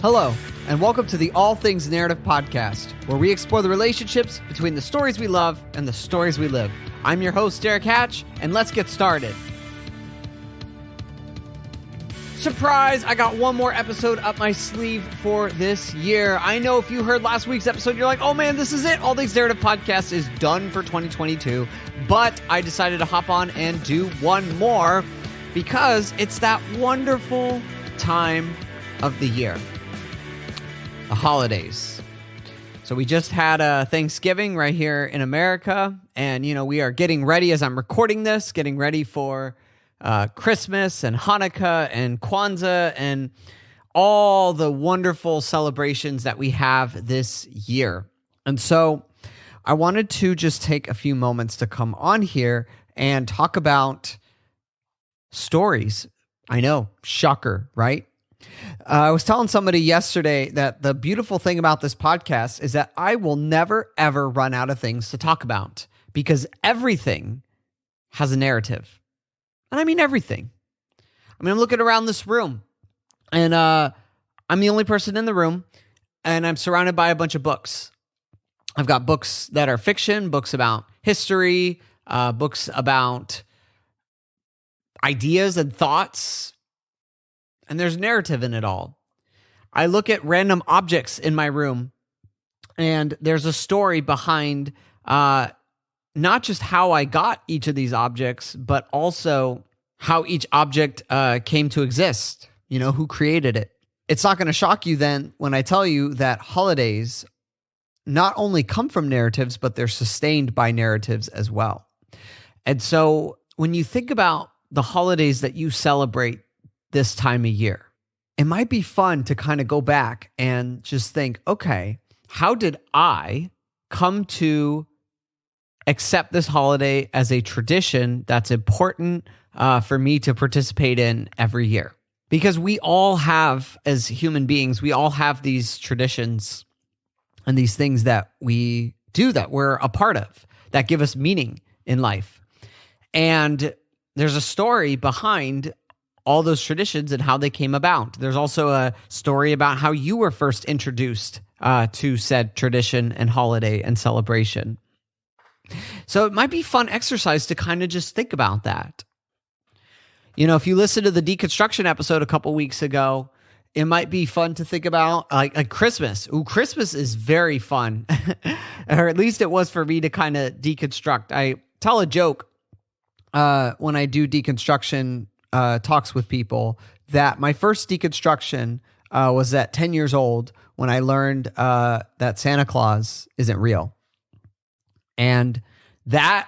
Hello, and welcome to the All Things Narrative Podcast, where we explore the relationships between the stories we love and the stories we live. I'm your host, Derrick, and let's get started. Surprise! I got one more episode up my sleeve for this year. I know if you heard last week's episode, you're like, oh man, this is it. All Things Narrative Podcast is done for 2022. But I decided to hop on and do one more because it's that wonderful time of the year. The holidays. So we just had Thanksgiving right here in America, and we are getting ready as I'm recording this, getting ready for Christmas and Hanukkah and Kwanzaa and all the wonderful celebrations that we have this year. And so I wanted to just take a few moments to come on here and talk about stories. I know, shocker, right? I was telling somebody yesterday that the beautiful thing about this podcast is that I will never, ever run out of things to talk about because everything has a narrative. And I mean everything. I mean, I'm looking around this room and I'm the only person in the room and I'm surrounded by a bunch of books. I've got books that are fiction, books about history, books about ideas and thoughts. And there's narrative in it all. I look at random objects in my room, and there's a story behind not just how I got each of these objects, but also how each object came to exist. Who created it. It's not going to shock you then when I tell you that holidays not only come from narratives, but they're sustained by narratives as well. And so when you think about the holidays that you celebrate this time of year, it might be fun to kind of go back and just think, okay, how did I come to accept this holiday as a tradition that's important for me to participate in every year? Because we all have, as human beings, we all have these traditions and these things that we do that we're a part of that give us meaning in life. And there's a story behind all those traditions and how they came about. There's also a story about how you were first introduced to said tradition and holiday and celebration. So it might be fun exercise to kind of just think about that. If you listen to the deconstruction episode a couple weeks ago, it might be fun to think about like Christmas. Ooh, Christmas is very fun. Or at least it was for me to kind of deconstruct. I tell a joke when I do deconstruction talks with people that my first deconstruction was at 10 years old when I learned that Santa Claus isn't real. And that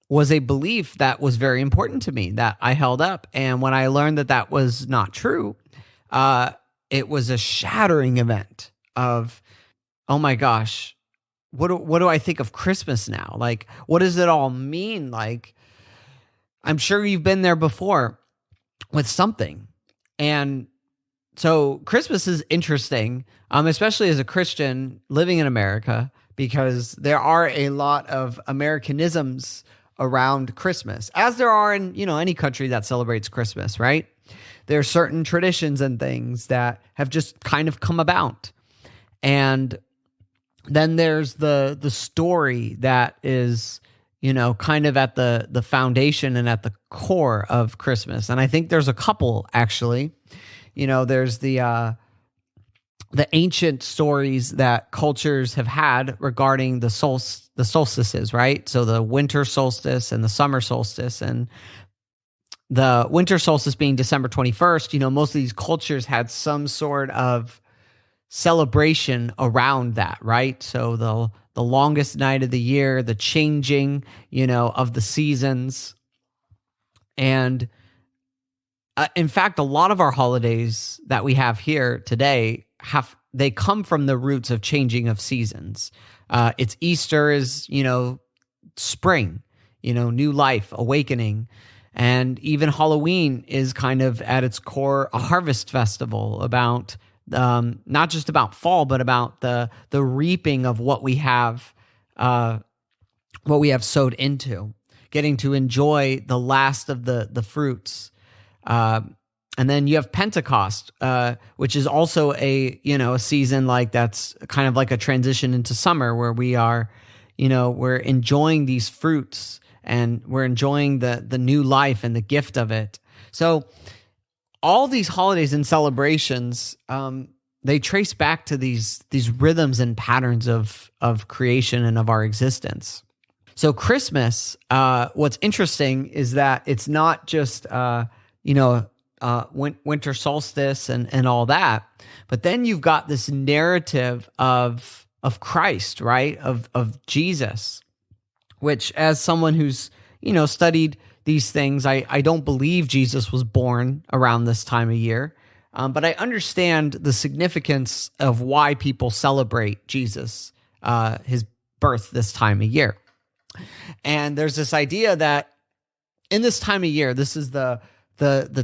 was a belief that was very important to me that I held up. And when I learned that that was not true, it was a shattering event of, oh my gosh, what do I think of Christmas now? Like, what does it all mean? Like, I'm sure you've been there before with something. And so Christmas is interesting, especially as a Christian living in America, because there are a lot of Americanisms around Christmas, as there are in, any country that celebrates Christmas, right? There are certain traditions and things that have just kind of come about. And then there's the story that is kind of at the foundation and at the core of Christmas. And I think there's a couple, actually. There's the ancient stories that cultures have had regarding the solstices, right? So the winter solstice and the summer solstice. And the winter solstice being December 21st, most of these cultures had some sort of celebration around that, right? So the longest night of the year, the changing, of the seasons. And in fact, a lot of our holidays that we have here today they come from the roots of changing of seasons. It's Easter is, spring, new life, awakening. And even Halloween is kind of at its core a harvest festival about not just about fall, but about the reaping of what we have sowed into, getting to enjoy the last of the fruits. And then you have Pentecost, which is also a season like that's kind of like a transition into summer where we are, we're enjoying these fruits and we're enjoying the new life and the gift of it. So all these holidays and celebrations, they trace back to these rhythms and patterns of creation and of our existence. So Christmas, what's interesting is that it's not just winter solstice and all that, but then you've got this narrative of Christ, right? Of Jesus, which, as someone who's studied these things, I don't believe Jesus was born around this time of year, but I understand the significance of why people celebrate Jesus, his birth this time of year. And there's this idea that in this time of year, this is the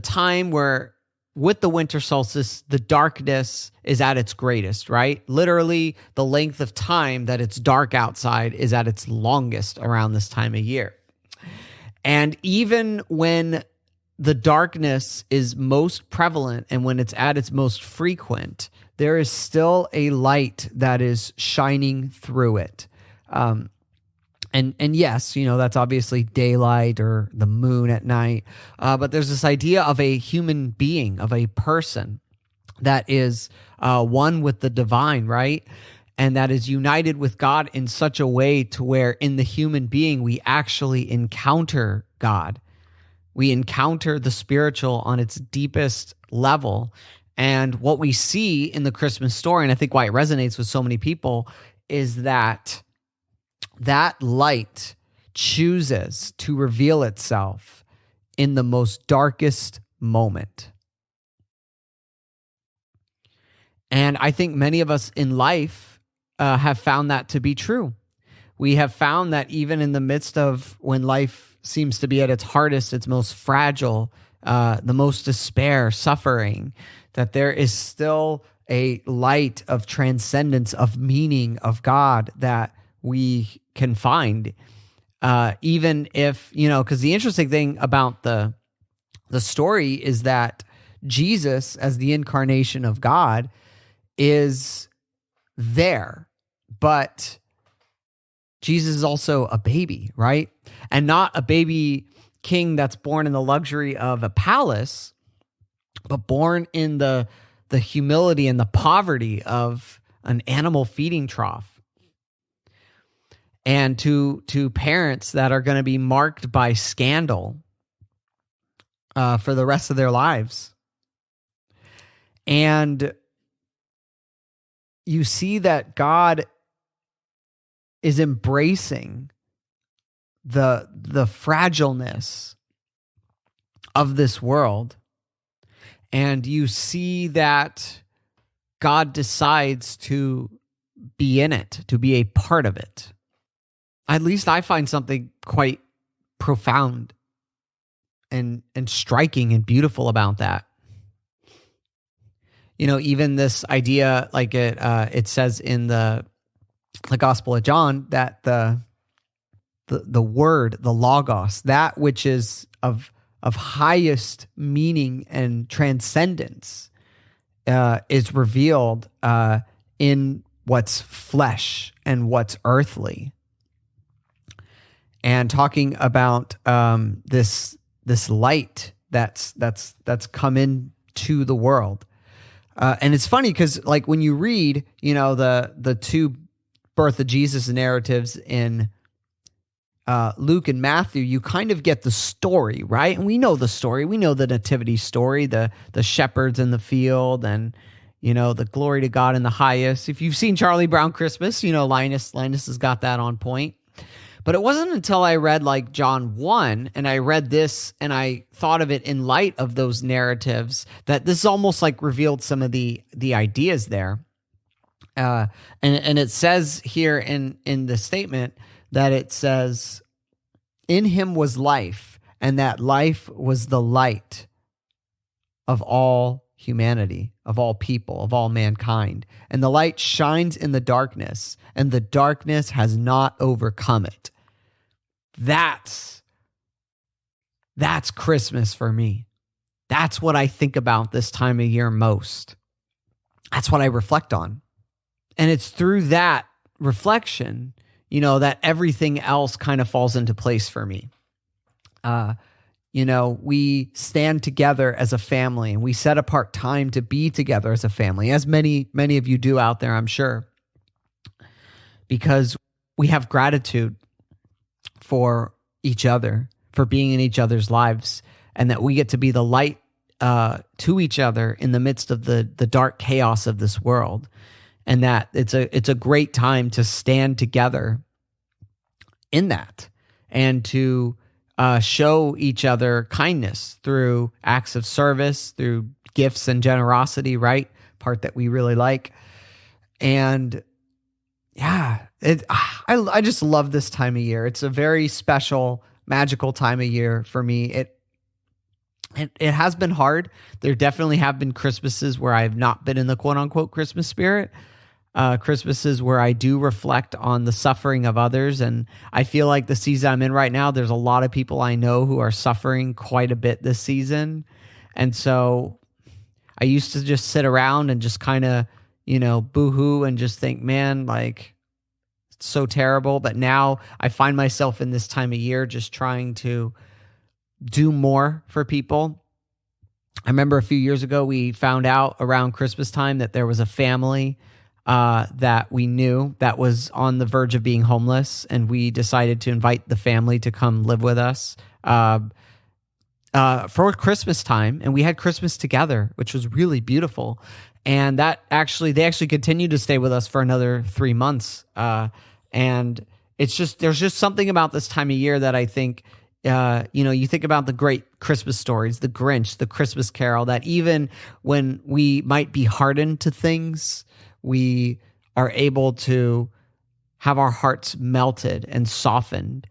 time where, with the winter solstice, the darkness is at its greatest, right? Literally, the length of time that it's dark outside is at its longest around this time of year. And even when the darkness is most prevalent and when it's at its most frequent, there is still a light that is shining through it. And yes, that's obviously daylight or the moon at night. But there's this idea of a human being, of a person that is one with the divine, right? And that is united with God in such a way to where in the human being, we actually encounter God. We encounter the spiritual on its deepest level. And what we see in the Christmas story, and I think why it resonates with so many people, is that light chooses to reveal itself in the most darkest moment. And I think many of us in life have found that to be true. We have found that even in the midst of when life seems to be at its hardest, its most fragile, the most despair, suffering, that there is still a light of transcendence, of meaning, of God that we can find, even if, because the interesting thing about the story is that Jesus, as the incarnation of God, is there, but Jesus is also a baby, right? And not a baby king that's born in the luxury of a palace, but born in the humility and the poverty of an animal feeding trough. And to parents that are going to be marked by scandal for the rest of their lives. And you see that God is embracing the fragileness of this world. And you see that God decides to be in it, to be a part of it. At least I find something quite profound and striking and beautiful about that. Even this idea, like it says in the Gospel of John, that the word, the logos, that which is of highest meaning and transcendence, is revealed in what's flesh and what's earthly. And talking about this light that's come into the world, and it's funny because like when you read the two birth of Jesus narratives in Luke and Matthew, you kind of get the story, right? And we know the story. We know the nativity story, the shepherds in the field, and the glory to God in the highest. If you've seen Charlie Brown Christmas, Linus has got that on point. But it wasn't until I read like John 1 and I read this and I thought of it in light of those narratives that this almost like revealed some of the ideas there. And it says here in the statement that it says, "In him was life, and that life was the light of all humanity, of all people, of all mankind. And the light shines in the darkness, and the darkness has not overcome it." That's Christmas for me. That's what I think about this time of year most. That's what I reflect on. And it's through that reflection, that everything else kind of falls into place for me. We stand together as a family, and we set apart time to be together as a family, as many of you do out there, I'm sure, because we have gratitude for each other, for being in each other's lives, and that we get to be the light to each other in the midst of the dark chaos of this world. And that it's a great time to stand together in that, and to show each other kindness through acts of service, through gifts and generosity, right? Part that we really like. And yeah, I just love this time of year. It's a very special, magical time of year for me. It has been hard. There definitely have been Christmases where I have not been in the quote unquote Christmas spirit. Christmases where I do reflect on the suffering of others. And I feel like the season I'm in right now, there's a lot of people I know who are suffering quite a bit this season. And so I used to just sit around and just kind of, boo-hoo and just think, man, like, it's so terrible. But now I find myself in this time of year just trying to do more for people. I remember a few years ago, we found out around Christmas time that there was a family that we knew that was on the verge of being homeless, and we decided to invite the family to come live with us for Christmas time, and we had Christmas together, which was really beautiful. And they actually continued to stay with us for another 3 months. And there's just something about this time of year that I think, you think about the great Christmas stories, the Grinch, the Christmas Carol, that even when we might be hardened to things, we are able to have our hearts melted and softened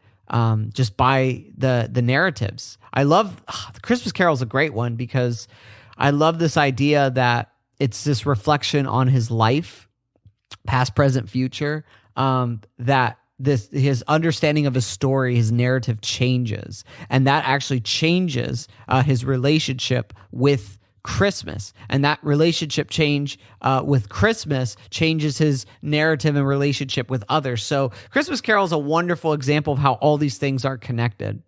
just by the narratives. I love the Christmas Carol is a great one, because I love this idea that it's this reflection on his life, past, present, future, that his understanding of his story, his narrative changes, and that actually changes his relationship with Christmas, and that relationship change with Christmas changes his narrative and relationship with others. So Christmas Carol is a wonderful example of how all these things are connected.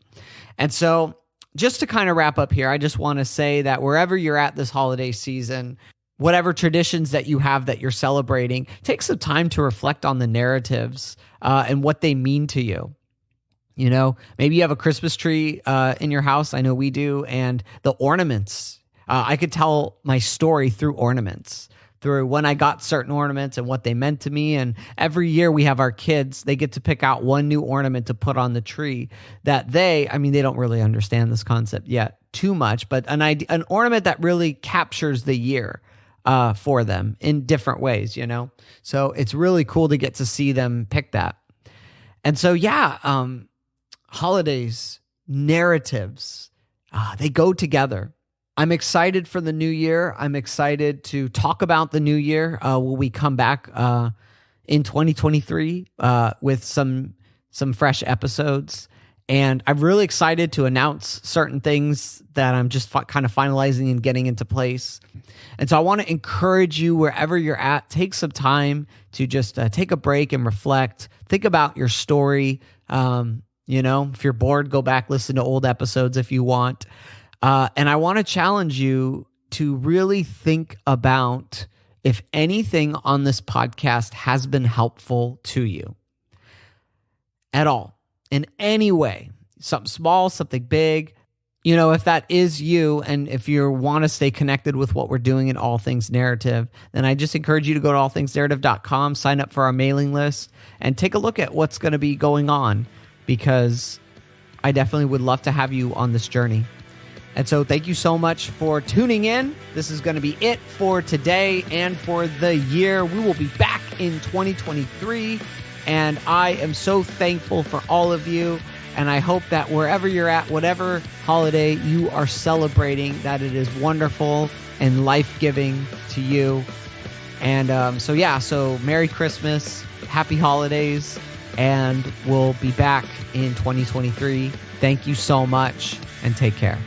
And so just to kind of wrap up here, I just want to say that wherever you're at this holiday season, whatever traditions that you have that you're celebrating, take some time to reflect on the narratives and what they mean to you. Maybe you have a Christmas tree in your house. I know we do. And the ornaments, I could tell my story through ornaments, through when I got certain ornaments and what they meant to me. And every year we have our kids, they get to pick out one new ornament to put on the tree that they don't really understand this concept yet too much, but an ornament that really captures the year for them in different ways, So it's really cool to get to see them pick that. And so, holidays, narratives, they go together. I'm excited for the new year. I'm excited to talk about the new year. Will we come back in 2023 with some fresh episodes? And I'm really excited to announce certain things that I'm just kind of finalizing and getting into place. And so I want to encourage you, wherever you're at, take some time to just take a break and reflect. Think about your story. If you're bored, go back, listen to old episodes if you want. And I want to challenge you to really think about if anything on this podcast has been helpful to you at all, in any way, something small, something big. If that is you, and if you want to stay connected with what we're doing in All Things Narrative, then I just encourage you to go to allthingsnarrative.com, sign up for our mailing list, and take a look at what's going to be going on, because I definitely would love to have you on this journey. And so thank you so much for tuning in. This is going to be it for today and for the year. We will be back in 2023, and I am so thankful for all of you. And I hope that wherever you're at, whatever holiday you are celebrating, that it is wonderful and life-giving to you. And so Merry Christmas, Happy Holidays, and we'll be back in 2023. Thank you so much, and take care.